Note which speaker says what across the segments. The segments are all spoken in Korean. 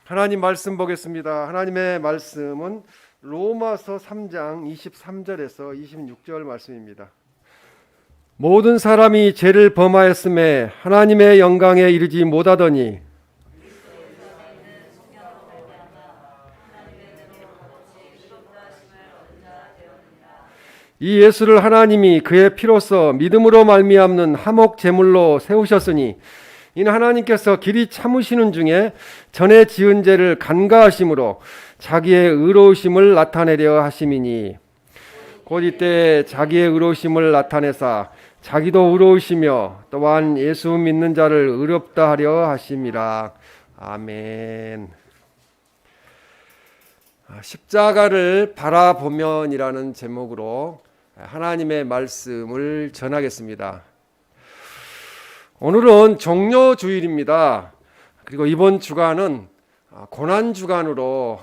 Speaker 1: 하나님 말씀 보겠습니다. 하나님의 말씀은 로마서 3장 23절에서 26절 말씀입니다. 모든 사람이 죄를 범하였음에 하나님의 영광에 이르지 못하더니 이 예수를 하나님이 그의 피로써 믿음으로 말미암는 화목 제물로 세우셨으니 이는 하나님께서 길이 참으시는 중에 전에 지은 죄를 간과하심으로 자기의 의로우심을 나타내려 하심이니 곧 이때 자기의 의로우심을 나타내사 자기도 의로우시며 또한 예수 믿는 자를 의롭다 하려 하심이라. 아멘. 십자가를 바라보면이라는 제목으로 하나님의 말씀을 전하겠습니다. 오늘은 종료주일입니다. 그리고 이번 주간은 고난주간으로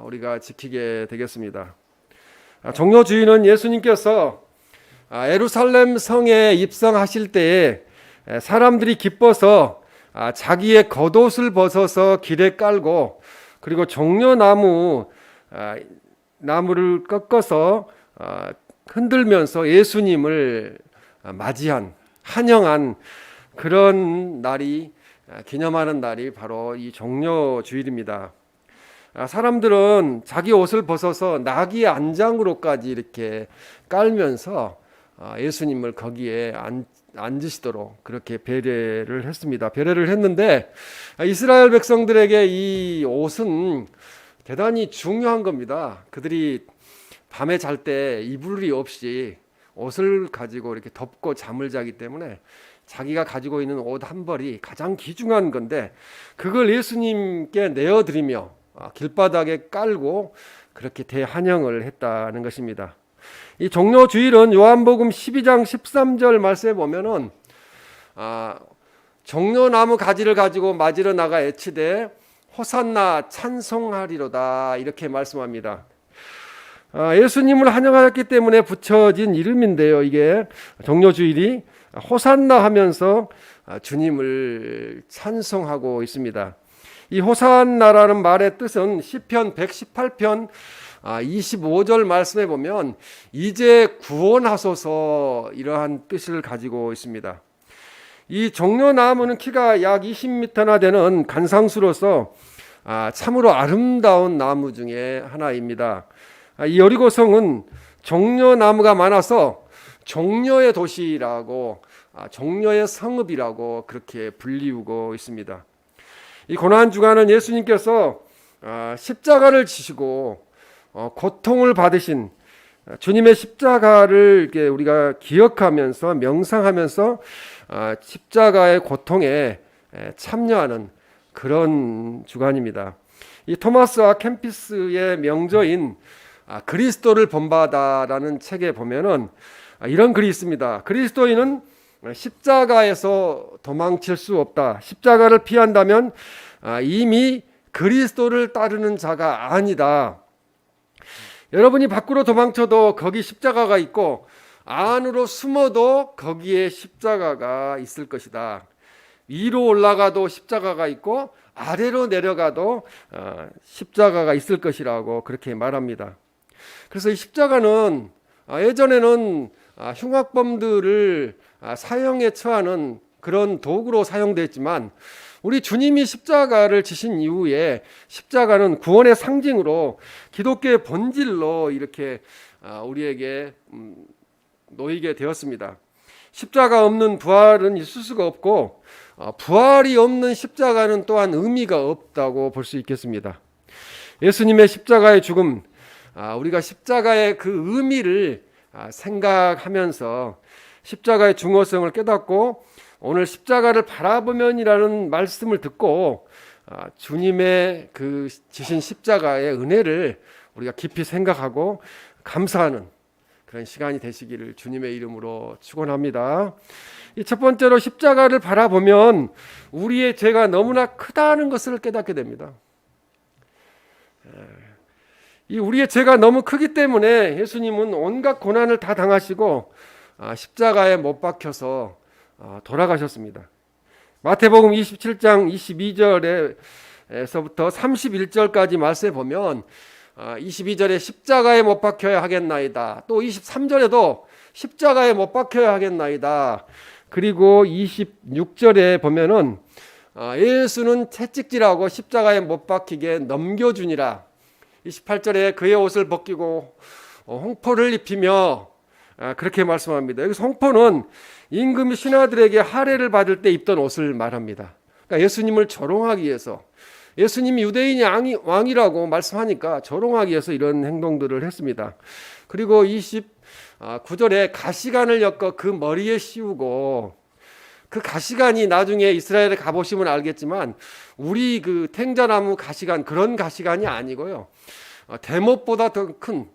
Speaker 1: 우리가 지키게 되겠습니다. 종료주일은 예수님께서 예루살렘 성에 입성하실 때에 사람들이 기뻐서 자기의 겉옷을 벗어서 길에 깔고 그리고 종려나무를 꺾어서 흔들면서 예수님을 맞이한, 환영한 그런 날이, 기념하는 날이 바로 이 종려주일입니다. 사람들은 자기 옷을 벗어서 나귀 안장으로까지 이렇게 깔면서 예수님을 거기에 앉으시도록 그렇게 배려를 했습니다. 배려를 했는데 이스라엘 백성들에게 이 옷은 대단히 중요한 겁니다. 그들이 밤에 잘 때 이불이 없이 옷을 가지고 이렇게 덮고 잠을 자기 때문에 자기가 가지고 있는 옷 한 벌이 가장 귀중한 건데 그걸 예수님께 내어드리며 길바닥에 깔고 그렇게 대환영을 했다는 것입니다. 이 종료주일은 요한복음 12장 13절 말씀에 보면은 종려나무 가지를 가지고 맞으러 나가 애치되 호산나 찬송하리로다 이렇게 말씀합니다. 예수님을 환영하였기 때문에 붙여진 이름인데요. 이게 종료주일이 호산나 하면서 주님을 찬송하고 있습니다. 이 호산나라는 말의 뜻은 시편 118편 25절 말씀에 보면 이제 구원하소서 이러한 뜻을 가지고 있습니다. 이 종려나무는 키가 약 20m나 되는 간상수로서 참으로 아름다운 나무 중에 하나입니다. 이 여리고성은 종려나무가 많아서 종려의 도시라고 종려의 성읍이라고 그렇게 불리우고 있습니다. 이 고난주간은 예수님께서 십자가를 지시고 고통을 받으신 주님의 십자가를 우리가 기억하면서 명상하면서 십자가의 고통에 참여하는 그런 주간입니다. 이 토마스 아 캠피스의 명저인 그리스도를 본받아라는 책에 보면은 이런 글이 있습니다. 그리스도인은 십자가에서 도망칠 수 없다. 십자가를 피한다면 이미 그리스도를 따르는 자가 아니다. 여러분이 밖으로 도망쳐도 거기 십자가가 있고 안으로 숨어도 거기에 십자가가 있을 것이다. 위로 올라가도 십자가가 있고 아래로 내려가도 십자가가 있을 것이라고 그렇게 말합니다. 그래서 이 십자가는 예전에는 흉악범들을 사형에 처하는 그런 도구로 사용됐지만 우리 주님이 십자가를 지신 이후에 십자가는 구원의 상징으로 기독교의 본질로 이렇게 우리에게 놓이게 되었습니다. 십자가 없는 부활은 있을 수가 없고 부활이 없는 십자가는 또한 의미가 없다고 볼 수 있겠습니다. 예수님의 십자가의 죽음, 우리가 십자가의 그 의미를 생각하면서 십자가의 중요성을 깨닫고 오늘 십자가를 바라보면이라는 말씀을 듣고 주님의 그 지신 십자가의 은혜를 우리가 깊이 생각하고 감사하는 그런 시간이 되시기를 주님의 이름으로 축원합니다. 이 첫 번째로 십자가를 바라보면 우리의 죄가 너무나 크다는 것을 깨닫게 됩니다. 이 우리의 죄가 너무 크기 때문에 예수님은 온갖 고난을 다 당하시고 십자가에 못 박혀서 돌아가셨습니다. 마태복음 27장 22절에 22절에서부터 31절까지 말씀해 보면 22절에 십자가에 못 박혀야 하겠나이다. 또 23절에도 십자가에 못 박혀야 하겠나이다. 그리고 26절에 보면은 예수는 채찍질하고 십자가에 못 박히게 넘겨주니라. 28절에 그의 옷을 벗기고 홍포를 입히며 그렇게 말씀합니다. 여기서 홍포는 임금 신하들에게 할애를 받을 때 입던 옷을 말합니다. 그러니까 예수님을 조롱하기 위해서, 예수님이 유대인이 왕이라고 말씀하니까 조롱하기 위해서 이런 행동들을 했습니다. 그리고 29절에 가시관을 엮어 그 머리에 씌우고, 그 가시관이 나중에 이스라엘에 가보시면 알겠지만 우리 그 탱자나무 가시관, 그런 가시관이 아니고요, 대못보다 더 큰,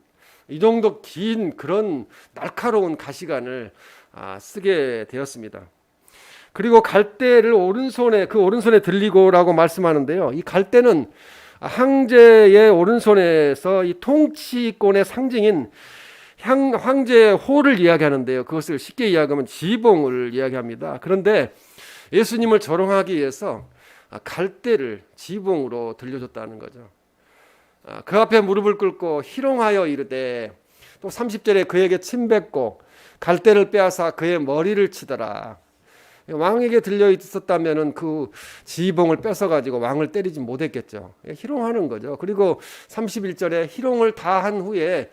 Speaker 1: 이 정도 긴 그런 날카로운 가시관을 쓰게 되었습니다. 그리고 갈대를 오른손에 들리고라고 말씀하는데요, 이 갈대는 황제의 오른손에서 이 통치권의 상징인 황제의 호를 이야기하는데요, 그것을 쉽게 이야기하면 지봉을 이야기합니다. 그런데 예수님을 조롱하기 위해서 갈대를 지봉으로 들려줬다는 거죠. 그 앞에 무릎을 꿇고 희롱하여 이르되, 또 30절에 그에게 침뱉고 갈대를 빼앗아 그의 머리를 치더라. 왕에게 들려 있었다면은 그 지봉을 뺏어 가지고 왕을 때리지 못했겠죠. 희롱하는 거죠. 그리고 31절에 희롱을 다 한 후에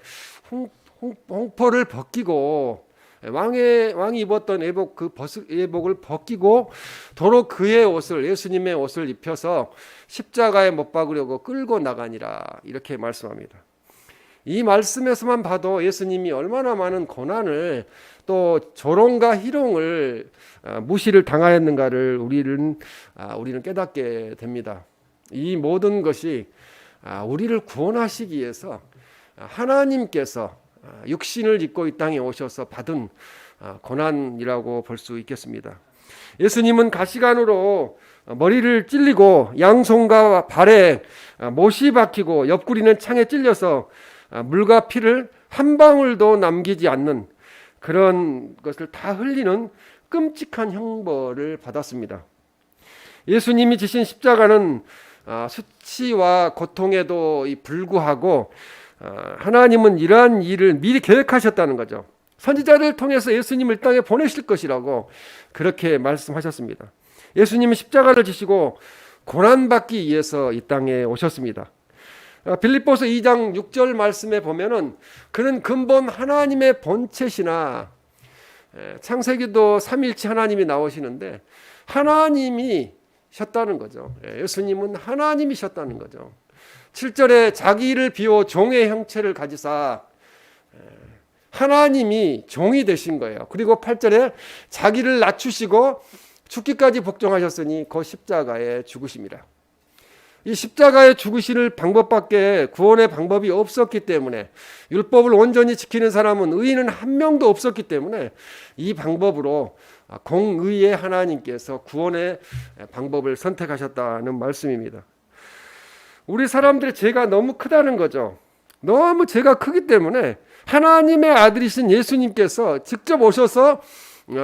Speaker 1: 홍포를 벗기고, 왕이 입었던 예복, 그 예복을 벗기고 도로 그의 옷을, 예수님의 옷을 입혀서 십자가에 못 박으려고 끌고 나가니라, 이렇게 말씀합니다. 이 말씀에서만 봐도 예수님이 얼마나 많은 고난을, 또 조롱과 희롱을, 무시를 당하였는가를 우리는 깨닫게 됩니다. 이 모든 것이 우리를 구원하시기 위해서 하나님께서 육신을 입고 이 땅에 오셔서 받은 고난이라고 볼 수 있겠습니다. 예수님은 가시관으로 머리를 찔리고 양손과 발에 못이 박히고 옆구리는 창에 찔려서 물과 피를 한 방울도 남기지 않는 그런 것을 다 흘리는 끔찍한 형벌을 받았습니다. 예수님이 지신 십자가는 수치와 고통에도 불구하고 하나님은 이러한 일을 미리 계획하셨다는 거죠. 선지자를 통해서 예수님을 땅에 보내실 것이라고 그렇게 말씀하셨습니다. 예수님은 십자가를 지시고 고난받기 위해서 이 땅에 오셨습니다. 빌립보서 2장 6절 말씀에 보면은 그는 근본 하나님의 본체시나, 창세기도 삼위일체 하나님이 나오시는데 하나님이셨다는 거죠. 예수님은 하나님이셨다는 거죠. 7절에 자기를 비워 종의 형체를 가지사, 하나님이 종이 되신 거예요. 그리고 8절에 자기를 낮추시고 죽기까지 복종하셨으니 그 십자가에 죽으심이라. 이 십자가에 죽으실 방법밖에 구원의 방법이 없었기 때문에, 율법을 온전히 지키는 사람은, 의인은 한 명도 없었기 때문에 이 방법으로 공의의 하나님께서 구원의 방법을 선택하셨다는 말씀입니다. 우리 사람들의 죄가 너무 크다는 거죠. 너무 죄가 크기 때문에 하나님의 아들이신 예수님께서 직접 오셔서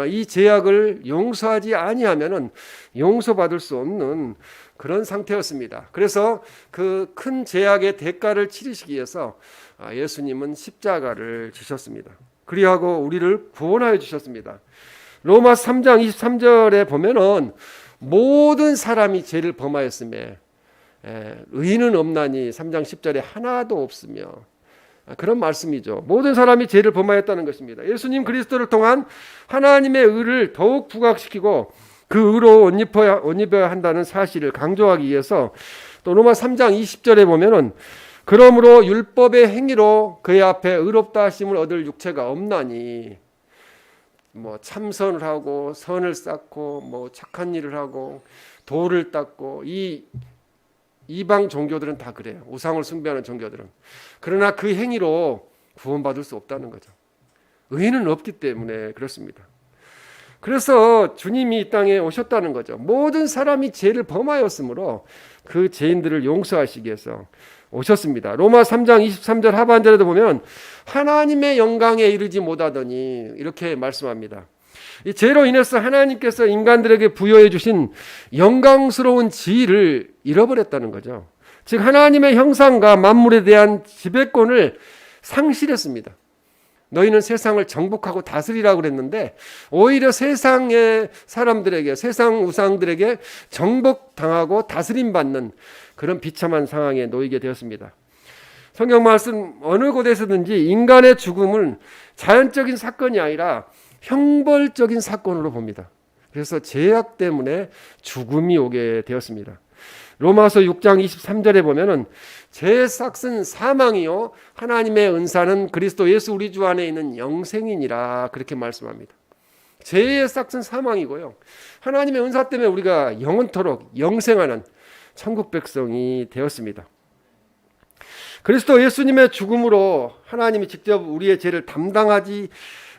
Speaker 1: 이 죄악을 용서하지 아니하면은 용서받을 수 없는 그런 상태였습니다. 그래서 그 큰 죄악의 대가를 치르시기 위해서 예수님은 십자가를 지셨습니다. 그리하고 우리를 구원하여 주셨습니다. 로마 3장 23절에 보면은 모든 사람이 죄를 범하였으며 의인은 없나니 3장 10절에 하나도 없으며, 그런 말씀이죠. 모든 사람이 죄를 범하였다는 것입니다. 예수님 그리스도를 통한 하나님의 의를 더욱 부각시키고 그 의로 옷 입어야 한다는 사실을 강조하기 위해서, 또 로마 3장 20절에 보면은 그러므로 율법의 행위로 그의 앞에 의롭다 하심을 얻을 육체가 없나니, 참선을 하고 선을 쌓고 착한 일을 하고 도를 닦고, 이 이방 종교들은 다 그래요. 우상을 숭배하는 종교들은. 그러나 그 행위로 구원받을 수 없다는 거죠. 의인은 없기 때문에 그렇습니다. 그래서 주님이 이 땅에 오셨다는 거죠. 모든 사람이 죄를 범하였으므로 그 죄인들을 용서하시기 위해서 오셨습니다. 로마 3장 23절 하반절에도 보면 하나님의 영광에 이르지 못하더니 이렇게 말씀합니다. 이 죄로 인해서 하나님께서 인간들에게 부여해 주신 영광스러운 지위를 잃어버렸다는 거죠. 즉 하나님의 형상과 만물에 대한 지배권을 상실했습니다. 너희는 세상을 정복하고 다스리라고 그랬는데 오히려 세상의 사람들에게, 세상 우상들에게 정복당하고 다스림받는 그런 비참한 상황에 놓이게 되었습니다. 성경 말씀 어느 곳에서든지 인간의 죽음은 자연적인 사건이 아니라 형벌적인 사건으로 봅니다. 그래서 죄악 때문에 죽음이 오게 되었습니다. 로마서 6장 23절에 보면은 죄의 싹은 사망이요 하나님의 은사는 그리스도 예수 우리 주 안에 있는 영생이니라 그렇게 말씀합니다. 죄의 싹은 사망이고요. 하나님의 은사 때문에 우리가 영원토록 영생하는 천국 백성이 되었습니다. 그리스도 예수님의 죽음으로 하나님이 직접 우리의 죄를 담당하지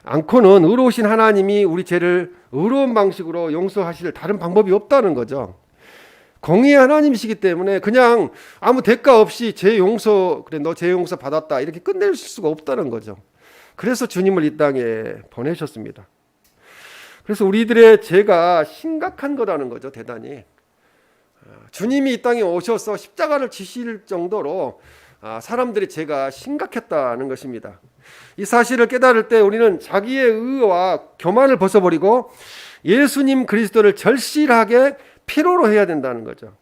Speaker 1: 않고는 의로우신 하나님이 우리 죄를 의로운 방식으로 용서하실 다른 방법이 없다는 거죠. 공의의 하나님이시기 때문에 그냥 아무 대가 없이 죄 용서, 그래 너 죄 용서 받았다 이렇게 끝낼 수가 없다는 거죠. 그래서 주님을 이 땅에 보내셨습니다. 그래서 우리들의 죄가 심각한 거라는 거죠. 대단히 주님이 이 땅에 오셔서 십자가를 지실 정도로 사람들의 죄가 심각했다는 것입니다. 이 사실을 깨달을 때 우리는 자기의 의와 교만을 벗어버리고 예수님 그리스도를 절실하게 필요로 해야 된다는 거죠.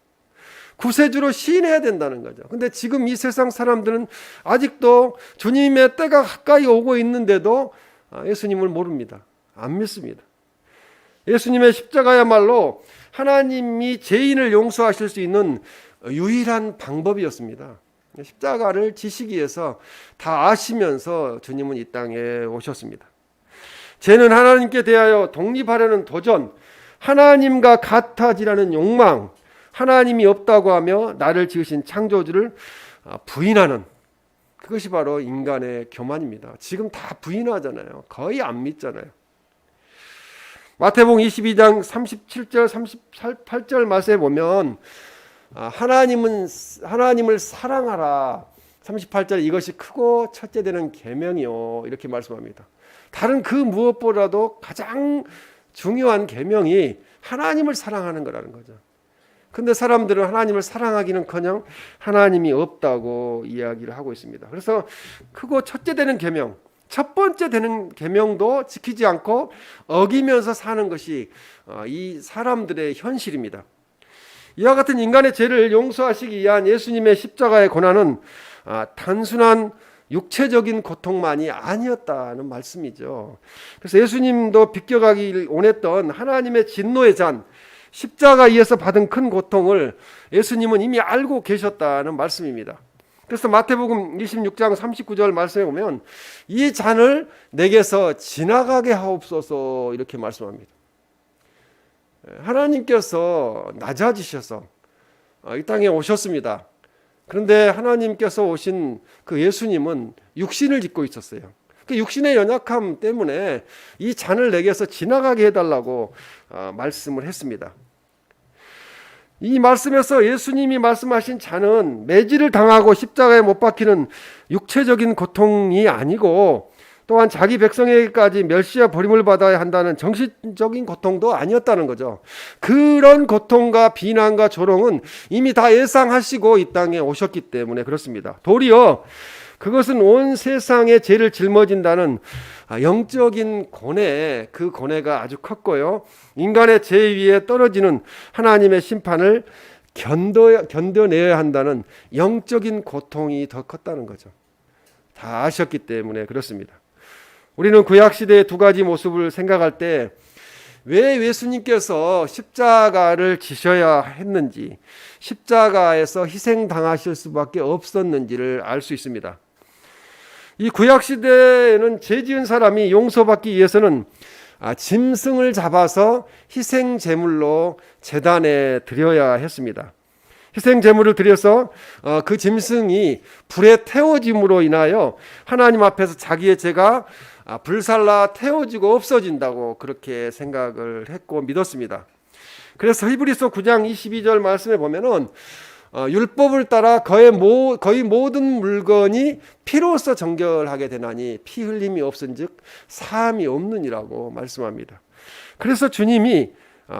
Speaker 1: 구세주로 시인해야 된다는 거죠. 근데 지금 이 세상 사람들은 아직도 주님의 때가 가까이 오고 있는데도 예수님을 모릅니다. 안 믿습니다. 예수님의 십자가야말로 하나님이 죄인을 용서하실 수 있는 유일한 방법이었습니다. 십자가를 지시기 위해서 다 아시면서 주님은 이 땅에 오셨습니다. 죄는 하나님께 대하여 독립하려는 도전, 하나님과 같아지라는 욕망, 하나님이 없다고 하며 나를 지으신 창조주를 부인하는, 그것이 바로 인간의 교만입니다. 지금 다 부인하잖아요. 거의 안 믿잖아요. 마태복음 22장 37절 38절 말씀에 보면 하나님을 사랑하라. 38절 이것이 크고 첫째 되는 계명이요 이렇게 말씀합니다. 다른 그 무엇보다도 가장 중요한 계명이 하나님을 사랑하는 거라는 거죠. 근데 사람들은 하나님을 사랑하기는커녕 하나님이 없다고 이야기를 하고 있습니다. 그래서 크고 첫째 되는 계명, 첫 번째 되는 계명도 지키지 않고 어기면서 사는 것이 이 사람들의 현실입니다. 이와 같은 인간의 죄를 용서하시기 위한 예수님의 십자가의 고난은 단순한 육체적인 고통만이 아니었다는 말씀이죠. 그래서 예수님도 비껴가길 원했던 하나님의 진노의 잔, 십자가에서 받은 큰 고통을 예수님은 이미 알고 계셨다는 말씀입니다. 그래서 마태복음 26장 39절 말씀에 보면 이 잔을 내게서 지나가게 하옵소서 이렇게 말씀합니다. 하나님께서 낮아지셔서 이 땅에 오셨습니다. 그런데 하나님께서 오신 그 예수님은 육신을 입고 있었어요. 그 육신의 연약함 때문에 이 잔을 내게서 지나가게 해달라고 말씀을 했습니다. 이 말씀에서 예수님이 말씀하신 잔은 매질을 당하고 십자가에 못 박히는 육체적인 고통이 아니고 또한 자기 백성에게까지 멸시와 버림을 받아야 한다는 정신적인 고통도 아니었다는 거죠. 그런 고통과 비난과 조롱은 이미 다 예상하시고 이 땅에 오셨기 때문에 그렇습니다. 도리어 그것은 온 세상의 죄를 짊어진다는 영적인 고뇌, 그 고뇌가 아주 컸고요. 인간의 죄 위에 떨어지는 하나님의 심판을 견뎌내야 한다는 영적인 고통이 더 컸다는 거죠. 다 아셨기 때문에 그렇습니다. 우리는 구약시대의 두 가지 모습을 생각할 때 왜 예수님께서 십자가를 지셔야 했는지, 십자가에서 희생당하실 수밖에 없었는지를 알 수 있습니다. 이 구약시대에는 죄 지은 사람이 용서받기 위해서는 짐승을 잡아서 희생제물로 제단에 드려야 했습니다. 희생제물을 드려서 그 짐승이 불에 태워짐으로 인하여 하나님 앞에서 자기의 죄가 불살라 태워지고 없어진다고 그렇게 생각을 했고 믿었습니다. 그래서 히브리서 9장 22절 말씀에 보면은 율법을 따라 거의 모든 물건이 피로써 정결하게 되나니 피 흘림이 없은즉 사함이 없느니라고 말씀합니다. 그래서 주님이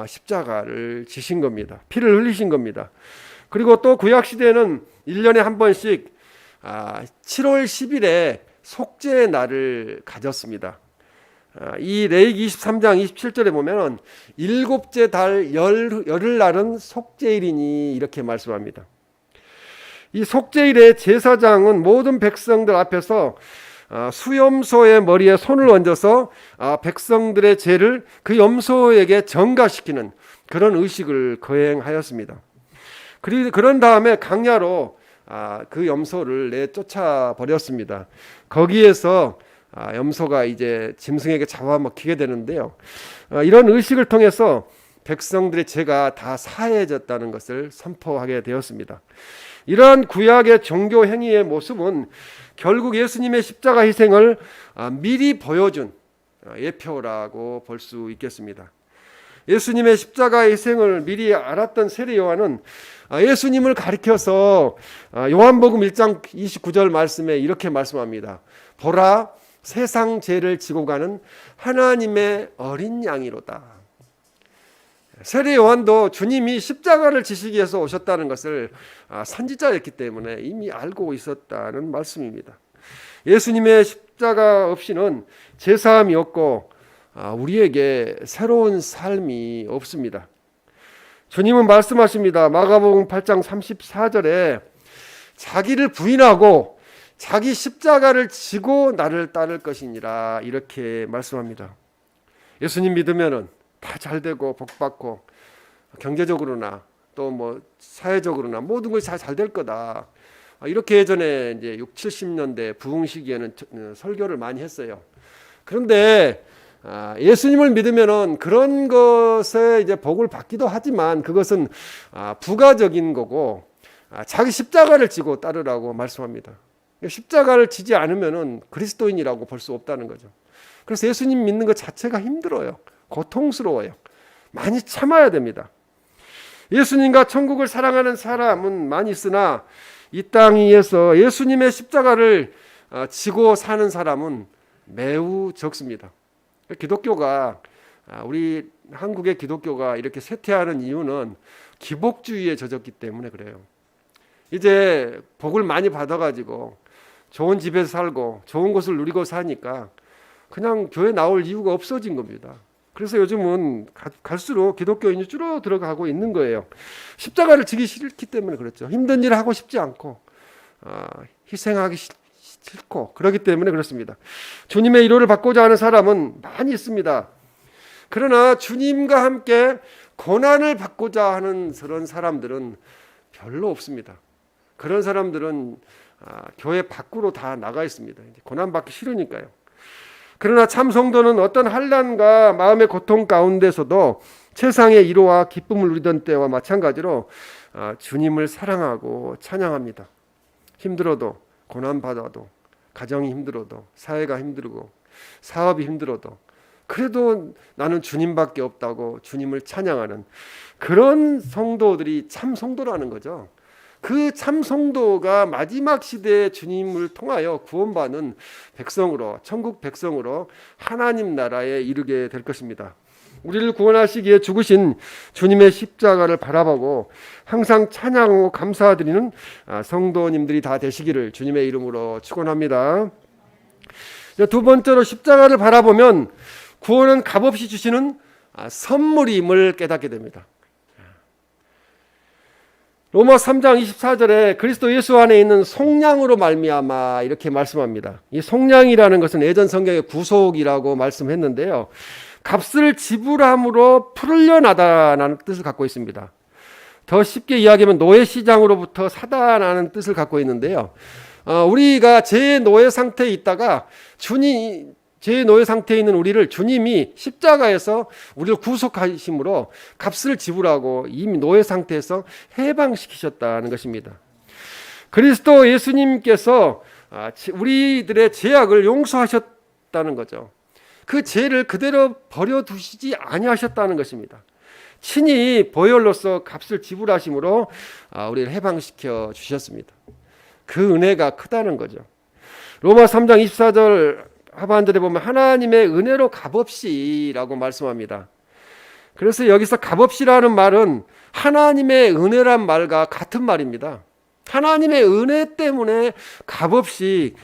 Speaker 1: 십자가를 지신 겁니다. 피를 흘리신 겁니다. 그리고 또 구약시대에는 1년에 한 번씩 7월 10일에 속죄의 날을 가졌습니다. 이 레위기 23장 27절에 보면 일곱째 달 열흘날은 속죄일이니 이렇게 말씀합니다. 이 속죄일에 제사장은 모든 백성들 앞에서 수염소의 머리에 손을 얹어서 백성들의 죄를 그 염소에게 전가시키는 그런 의식을 거행하였습니다. 그런 다음에 강야로 그 염소를 내쫓아 버렸습니다. 거기에서 염소가 이제 짐승에게 잡아먹히게 되는데요. 이런 의식을 통해서 백성들의 죄가 다 사해졌다는 것을 선포하게 되었습니다. 이러한 구약의 종교 행위의 모습은 결국 예수님의 십자가 희생을 미리 보여준 예표라고 볼 수 있겠습니다. 예수님의 십자가 희생을 미리 알았던 세례 요한은 예수님을 가리켜서 요한복음 1장 29절 말씀에 이렇게 말씀합니다. 보라, 세상 죄를 지고 가는 하나님의 어린 양이로다. 세례 요한도 주님이 십자가를 지시기 위해서 오셨다는 것을 선지자였기 때문에 이미 알고 있었다는 말씀입니다. 예수님의 십자가 없이는 죄사함이 없고 우리에게 새로운 삶이 없습니다. 주님은 말씀하십니다. 마가복음 8장 34절에 자기를 부인하고 자기 십자가를 지고 나를 따를 것이니라 이렇게 말씀합니다. 예수님 믿으면은 다 잘되고 복받고 경제적으로나 또 뭐 사회적으로나 모든 것이 잘 될 거다. 이렇게 예전에 이제 6, 70년대 부흥 시기에는 설교를 많이 했어요. 그런데 예수님을 믿으면은 그런 것에 이제 복을 받기도 하지만 그것은 부가적인 거고 자기 십자가를 지고 따르라고 말씀합니다. 십자가를 지지 않으면은 그리스도인이라고 볼 수 없다는 거죠. 그래서 예수님 믿는 것 자체가 힘들어요. 고통스러워요. 많이 참아야 됩니다. 예수님과 천국을 사랑하는 사람은 많이 있으나 이 땅 위에서 예수님의 십자가를 지고 사는 사람은 매우 적습니다. 기독교가 우리 한국의 기독교가 이렇게 쇠퇴하는 이유는 기복주의에 젖었기 때문에 그래요. 이제 복을 많이 받아가지고 좋은 집에서 살고 좋은 것을 누리고 사니까 그냥 교회 나올 이유가 없어진 겁니다. 그래서 요즘은 갈수록 기독교인이 줄어들어가고 있는 거예요. 십자가를 지기 싫기 때문에 그렇죠. 힘든 일을 하고 싶지 않고 희생하기 싫고 그렇기 때문에 그렇습니다. 주님의 위로를 받고자 하는 사람은 많이 있습니다. 그러나 주님과 함께 고난을 받고자 하는 그런 사람들은 별로 없습니다. 그런 사람들은 교회 밖으로 다 나가 있습니다. 고난받기 싫으니까요. 그러나 참 성도는 어떤 환난과 마음의 고통 가운데서도 세상의 위로와 기쁨을 누리던 때와 마찬가지로 주님을 사랑하고 찬양합니다. 힘들어도 고난받아도 가정이 힘들어도 사회가 힘들고 사업이 힘들어도 그래도 나는 주님밖에 없다고 주님을 찬양하는 그런 성도들이 참 성도라는 거죠. 그 참 성도가 마지막 시대에 주님을 통하여 구원받는 백성으로 천국 백성으로 하나님 나라에 이르게 될 것입니다. 우리를 구원하시기에 죽으신 주님의 십자가를 바라보고 항상 찬양하고 감사드리는 성도님들이 다 되시기를 주님의 이름으로 축원합니다. 두 번째로 십자가를 바라보면 구원은 값없이 주시는 선물임을 깨닫게 됩니다. 로마 3장 24절에 그리스도 예수 안에 있는 속량으로 말미암아 이렇게 말씀합니다. 이 속량이라는 것은 예전 성경에 구속이라고 말씀했는데요. 값을 지불함으로 풀려나다라는 뜻을 갖고 있습니다. 더 쉽게 이야기하면 노예시장으로부터 사다라는 뜻을 갖고 있는데요. 우리가 제 노예 상태에 있다가 제 노예 상태에 있는 우리를 주님이 십자가에서 우리를 구속하심으로 값을 지불하고 이미 노예 상태에서 해방시키셨다는 것입니다. 그리스도 예수님께서 우리들의 죄악을 용서하셨다는 거죠. 그 죄를 그대로 버려두시지 아니하셨다는 것입니다. 친히 보혈로서 값을 지불하심으로 우리를 해방시켜 주셨습니다. 그 은혜가 크다는 거죠. 로마 3장 24절 하반절에 보면 하나님의 은혜로 값없이라고 말씀합니다. 그래서 여기서 값없이라는 말은 하나님의 은혜란 말과 같은 말입니다. 하나님의 은혜 때문에 값없이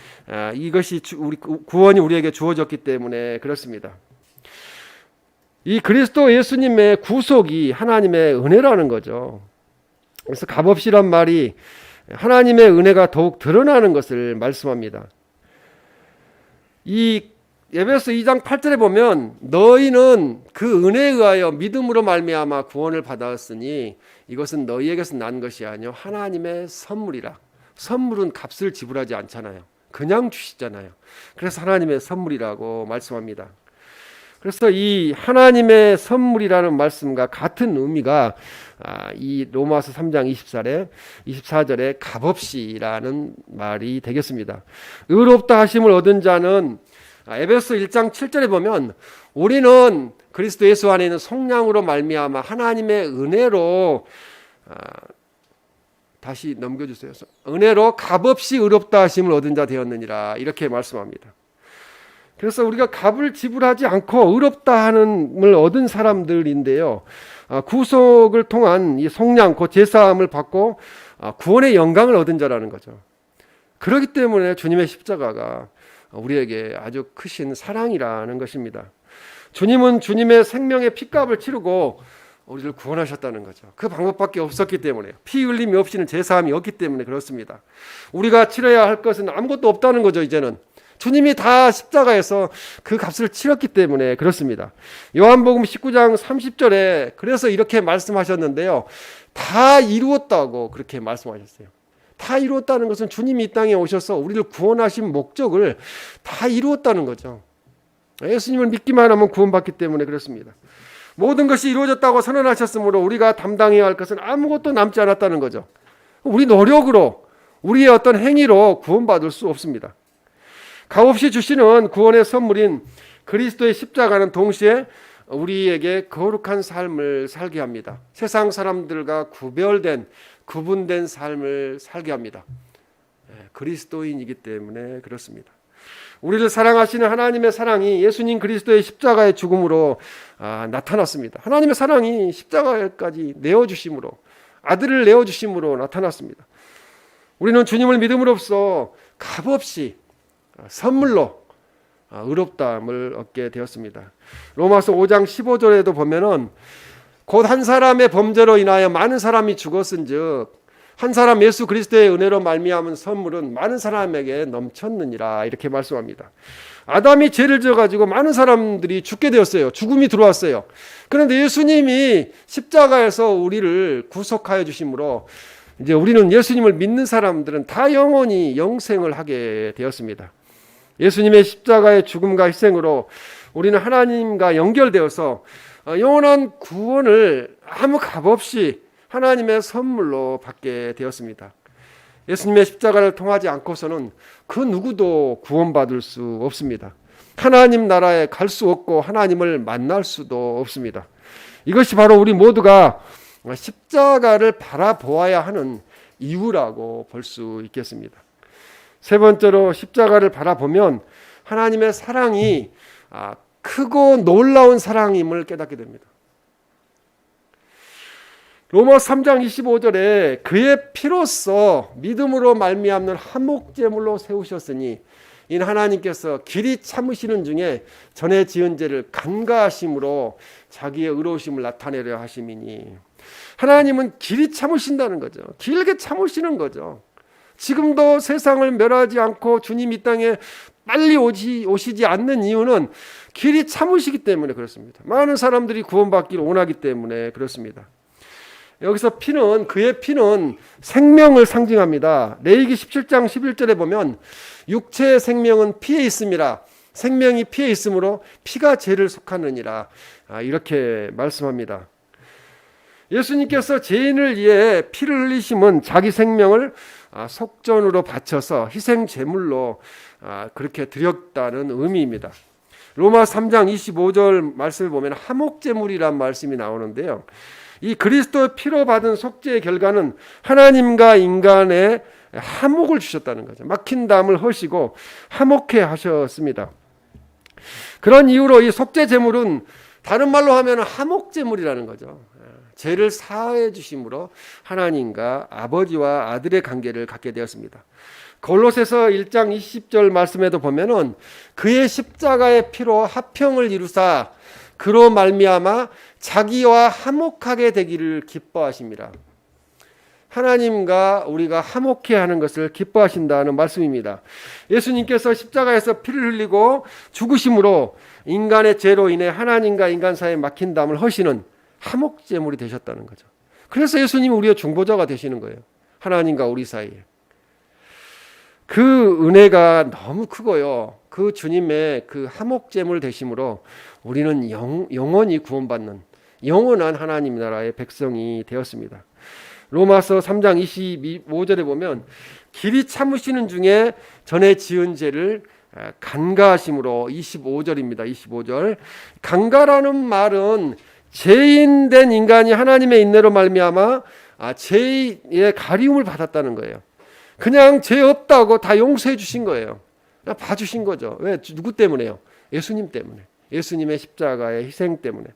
Speaker 1: 이것이 우리 구원이 우리에게 주어졌기 때문에 그렇습니다. 이 그리스도 예수님의 구속이 하나님의 은혜라는 거죠. 그래서 값없이란 말이 하나님의 은혜가 더욱 드러나는 것을 말씀합니다. 이 에베소 2장 8절에 보면 너희는 그 은혜에 의하여 믿음으로 말미암아 구원을 받았으니 이것은 너희에게서 난 것이 아니요 하나님의 선물이라. 선물은 값을 지불하지 않잖아요. 그냥 주시잖아요. 그래서 하나님의 선물이라고 말씀합니다. 그래서 이 하나님의 선물이라는 말씀과 같은 의미가 이 로마서 3장 24절에 값없이라는 말이 되겠습니다. 의롭다 하심을 얻은 자는 에베소 1장 7절에 보면 우리는 그리스도 예수 안에 있는 속량으로 말미암아 하나님의 은혜로 다시 넘겨주세요. 은혜로 값없이 의롭다 하심을 얻은 자 되었느니라 이렇게 말씀합니다. 그래서 우리가 값을 지불하지 않고 의롭다 함을 얻은 사람들인데요. 구속을 통한 이 속량, 그 제사함을 받고 구원의 영광을 얻은 자라는 거죠. 그렇기 때문에 주님의 십자가가 우리에게 아주 크신 사랑이라는 것입니다. 주님은 주님의 생명의 피값을 치르고 우리를 구원하셨다는 거죠. 그 방법밖에 없었기 때문에 피 흘림이 없이는 제사함이 없기 때문에 그렇습니다. 우리가 치러야 할 것은 아무것도 없다는 거죠. 이제는 주님이 다 십자가에서 그 값을 치렀기 때문에 그렇습니다. 요한복음 19장 30절에 그래서 이렇게 말씀하셨는데요. 다 이루었다고 그렇게 말씀하셨어요. 다 이루었다는 것은 주님이 이 땅에 오셔서 우리를 구원하신 목적을 다 이루었다는 거죠. 예수님을 믿기만 하면 구원받기 때문에 그렇습니다. 모든 것이 이루어졌다고 선언하셨으므로 우리가 담당해야 할 것은 아무것도 남지 않았다는 거죠. 우리 노력으로 우리의 어떤 행위로 구원받을 수 없습니다. 값없이 주시는 구원의 선물인 그리스도의 십자가는 동시에 우리에게 거룩한 삶을 살게 합니다. 세상 사람들과 구분된 삶을 살게 합니다. 그리스도인이기 때문에 그렇습니다. 우리를 사랑하시는 하나님의 사랑이 예수님 그리스도의 십자가의 죽음으로 나타났습니다. 하나님의 사랑이 십자가까지 내어주심으로 아들을 내어주심으로 나타났습니다. 우리는 주님을 믿음으로써 값없이 선물로 의롭다함을 얻게 되었습니다. 로마서 5장 15절에도 보면은 곧 한 사람의 범죄로 인하여 많은 사람이 죽었은즉 한 사람 예수 그리스도의 은혜로 말미암은 선물은 많은 사람에게 넘쳤느니라 이렇게 말씀합니다. 아담이 죄를 지어가지고 많은 사람들이 죽게 되었어요. 죽음이 들어왔어요. 그런데 예수님이 십자가에서 우리를 구속하여 주심으로 이제 우리는 예수님을 믿는 사람들은 다 영원히 영생을 하게 되었습니다. 예수님의 십자가의 죽음과 희생으로 우리는 하나님과 연결되어서 영원한 구원을 아무 값없이 하나님의 선물로 받게 되었습니다. 예수님의 십자가를 통하지 않고서는 그 누구도 구원받을 수 없습니다. 하나님 나라에 갈 수 없고 하나님을 만날 수도 없습니다. 이것이 바로 우리 모두가 십자가를 바라보아야 하는 이유라고 볼 수 있겠습니다. 세 번째로 십자가를 바라보면 하나님의 사랑이 크고 놀라운 사랑임을 깨닫게 됩니다. 로마서 3장 25절에 그의 피로써 믿음으로 말미암는 화목제물로 세우셨으니 이는 하나님께서 길이 참으시는 중에 전에 지은 죄를 간과하심으로 자기의 의로우심을 나타내려 하심이니 하나님은 길이 참으신다는 거죠. 길게 참으시는 거죠. 지금도 세상을 멸하지 않고 주님 이 땅에 빨리 오시지 않는 이유는 길이 참으시기 때문에 그렇습니다. 많은 사람들이 구원받기를 원하기 때문에 그렇습니다. 여기서 피는 그의 피는 생명을 상징합니다. 레위기 17장 11절에 보면 육체의 생명은 피에 있음이라 생명이 피에 있으므로 피가 죄를 속하느니라 이렇게 말씀합니다. 예수님께서 죄인을 위해 피를 흘리심은 자기 생명을 속전으로 바쳐서 희생 제물로 그렇게 드렸다는 의미입니다. 로마 3장 25절 말씀을 보면 화목제물이란 말씀이 나오는데요. 이 그리스도의 피로 받은 속죄의 결과는 하나님과 인간의 화목을 주셨다는 거죠. 막힌 담을 허시고 화목해 하셨습니다. 그런 이유로 이 속죄 제물은 다른 말로 하면 화목제물이라는 거죠. 죄를 사해 주심으로 하나님과 아버지와 아들의 관계를 갖게 되었습니다. 골로새서 1장 20절 말씀에도 보면은 그의 십자가의 피로 화평을 이루사 그로 말미암아 자기와 화목하게 되기를 기뻐하십니다. 하나님과 우리가 화목해 하는 것을 기뻐하신다는 말씀입니다. 예수님께서 십자가에서 피를 흘리고 죽으심으로 인간의 죄로 인해 하나님과 인간 사이에 막힌 담을 허시는 화목제물이 되셨다는 거죠. 그래서 예수님이 우리의 중보자가 되시는 거예요. 하나님과 우리 사이에. 그 은혜가 너무 크고요. 그 주님의 그 화목제물 되심으로 우리는 영원히 구원받는 영원한 하나님 나라의 백성이 되었습니다. 로마서 3장 25절에 보면 길이 참으시는 중에 전에 지은 죄를 간가하심으로 25절입니다. 25절. 간가라는 말은 죄인된 인간이 하나님의 인내로 말미암아 죄의 가리움을 받았다는 거예요. 그냥 죄 없다고 다 용서해 주신 거예요. 그냥 봐주신 거죠. 왜? 누구 때문에요? 예수님 때문에. 예수님의 십자가의 희생 때문에.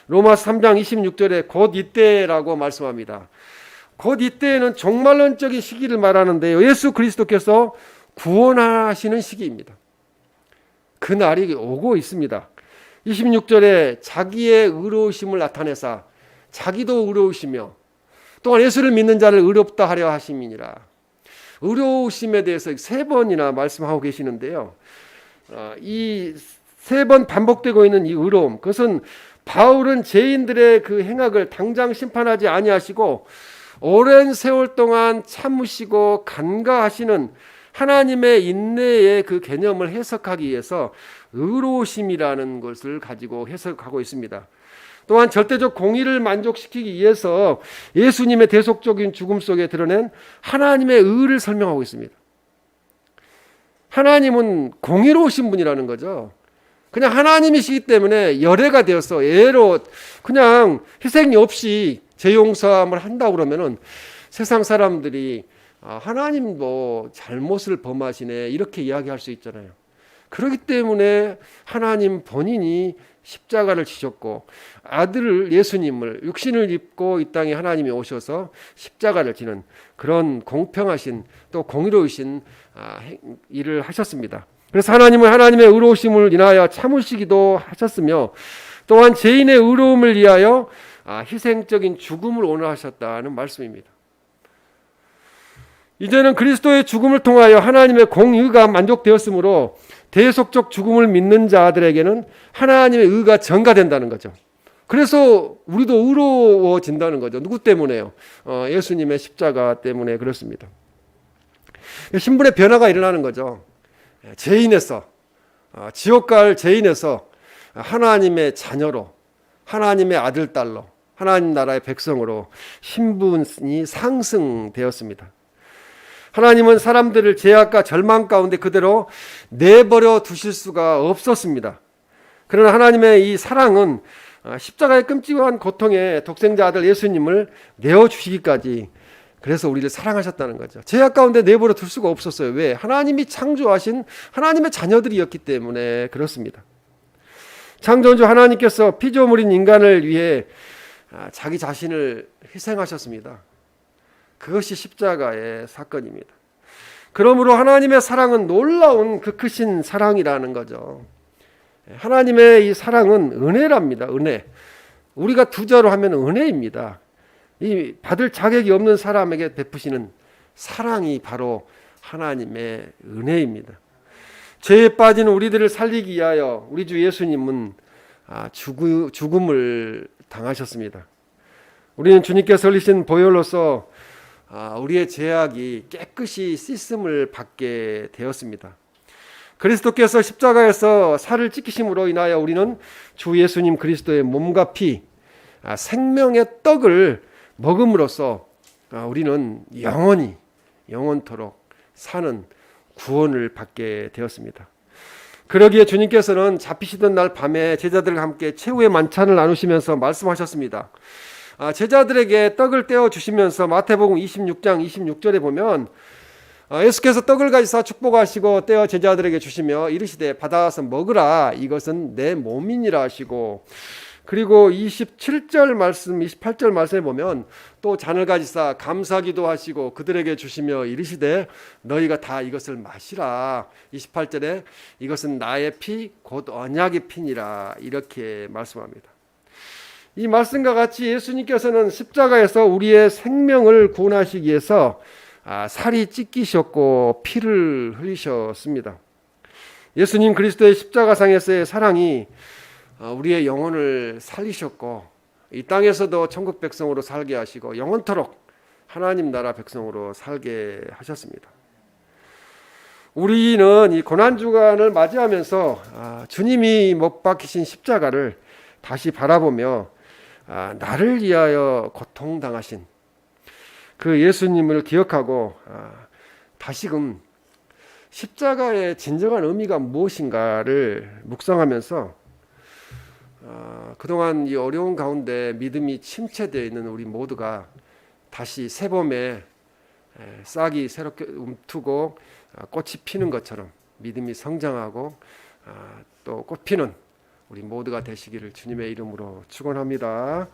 Speaker 1: 로마서 3장 26절에 곧 이때라고 말씀합니다. 곧 이때에는 종말론적인 시기를 말하는데요. 예수 그리스도께서 구원하시는 시기입니다. 그 날이 오고 있습니다. 26절에 자기의 의로우심을 나타내사 자기도 의로우시며 또한 예수를 믿는 자를 의롭다 하려 하심이니라. 의로우심에 대해서 3번이나 말씀하고 계시는데요. 이 3번 반복되고 있는 이 의로움, 그것은 바울은 죄인들의 그 행악을 당장 심판하지 아니하시고 오랜 세월 동안 참으시고 간가하시는 하나님의 인내의 그 개념을 해석하기 위해서 의로우심이라는 것을 가지고 해석하고 있습니다. 또한 절대적 공의를 만족시키기 위해서 예수님의 대속적인 죽음 속에 드러낸 하나님의 의를 설명하고 있습니다. 하나님은 공의로우신 분이라는 거죠. 그냥 하나님이시기 때문에 열애가 되어서 예로 그냥 희생이 없이 죄 용서함을 한다고 그러면은 세상 사람들이 하나님도 잘못을 범하시네 이렇게 이야기할 수 있잖아요. 그렇기 때문에 하나님 본인이 십자가를 지셨고 아들 예수님을 육신을 입고 이 땅에 하나님이 오셔서 십자가를 지는 그런 공평하신 또 공의로우신 일을 하셨습니다. 그래서 하나님은 하나님의 의로우심을 인하여 참으시기도 하셨으며 또한 죄인의 의로움을 위하여 희생적인 죽음을 원하셨다는 말씀입니다. 이제는 그리스도의 죽음을 통하여 하나님의 공의가 만족되었으므로 대속적 죽음을 믿는 자들에게는 하나님의 의가 전가된다는 거죠. 그래서 우리도 의로워진다는 거죠. 누구 때문에요? 예수님의 십자가 때문에 그렇습니다. 신분의 변화가 일어나는 거죠. 죄인에서 지옥 갈 죄인에서 하나님의 자녀로 하나님의 아들 딸로 하나님 나라의 백성으로 신분이 상승되었습니다. 하나님은 사람들을 죄악과 절망 가운데 그대로 내버려 두실 수가 없었습니다. 그러나 하나님의 이 사랑은 십자가의 끔찍한 고통에 독생자 아들 예수님을 내어주시기까지 그래서 우리를 사랑하셨다는 거죠. 죄악 가운데 내버려 둘 수가 없었어요. 왜? 하나님이 창조하신 하나님의 자녀들이었기 때문에 그렇습니다. 창조주 하나님께서 피조물인 인간을 위해 자기 자신을 희생하셨습니다. 그것이 십자가의 사건입니다. 그러므로 하나님의 사랑은 놀라운 그 크신 사랑이라는 거죠. 하나님의 이 사랑은 은혜랍니다. 은혜. 우리가 두자로 하면 은혜입니다. 이 받을 자격이 없는 사람에게 베푸시는 사랑이 바로 하나님의 은혜입니다. 죄에 빠진 우리들을 살리기 위하여 우리 주 예수님은 죽음을 당하셨습니다. 우리는 주님께서 흘리신 보혈로서 우리의 죄악이 깨끗이 씻음을 받게 되었습니다. 그리스도께서 십자가에서 살을 찢기심으로 인하여 우리는 주 예수님 그리스도의 몸과 피, 생명의 떡을 먹음으로써 우리는 영원토록 사는 구원을 받게 되었습니다. 그러기에 주님께서는 잡히시던 날 밤에 제자들과 함께 최후의 만찬을 나누시면서 말씀하셨습니다. 제자들에게 떡을 떼어 주시면서 마태복음 26장 26절에 보면 예수께서 떡을 가지사 축복하시고 떼어 제자들에게 주시며 이르시되 받아서 먹으라 이것은 내 몸이니라 하시고, 그리고 27절 말씀 28절 말씀에 보면 또 잔을 가지사 감사기도 하시고 그들에게 주시며 이르시되 너희가 다 이것을 마시라. 28절에 이것은 나의 피 곧 언약의 피니라 이렇게 말씀합니다. 이 말씀과 같이 예수님께서는 십자가에서 우리의 생명을 구원하시기 위해서 살이 찢기셨고 피를 흘리셨습니다. 예수님 그리스도의 십자가상에서의 사랑이 우리의 영혼을 살리셨고 이 땅에서도 천국 백성으로 살게 하시고 영원토록 하나님 나라 백성으로 살게 하셨습니다. 우리는 이 고난주간을 맞이하면서 주님이 못 박히신 십자가를 다시 바라보며 나를 위하여 고통당하신 그 예수님을 기억하고 다시금 십자가의 진정한 의미가 무엇인가를 묵상하면서 그동안 이 어려운 가운데 믿음이 침체되어 있는 우리 모두가 다시 새봄에 싹이 새롭게 움트고 꽃이 피는 것처럼 믿음이 성장하고 또 꽃피는 우리 모두가 되시기를 주님의 이름으로 축원합니다.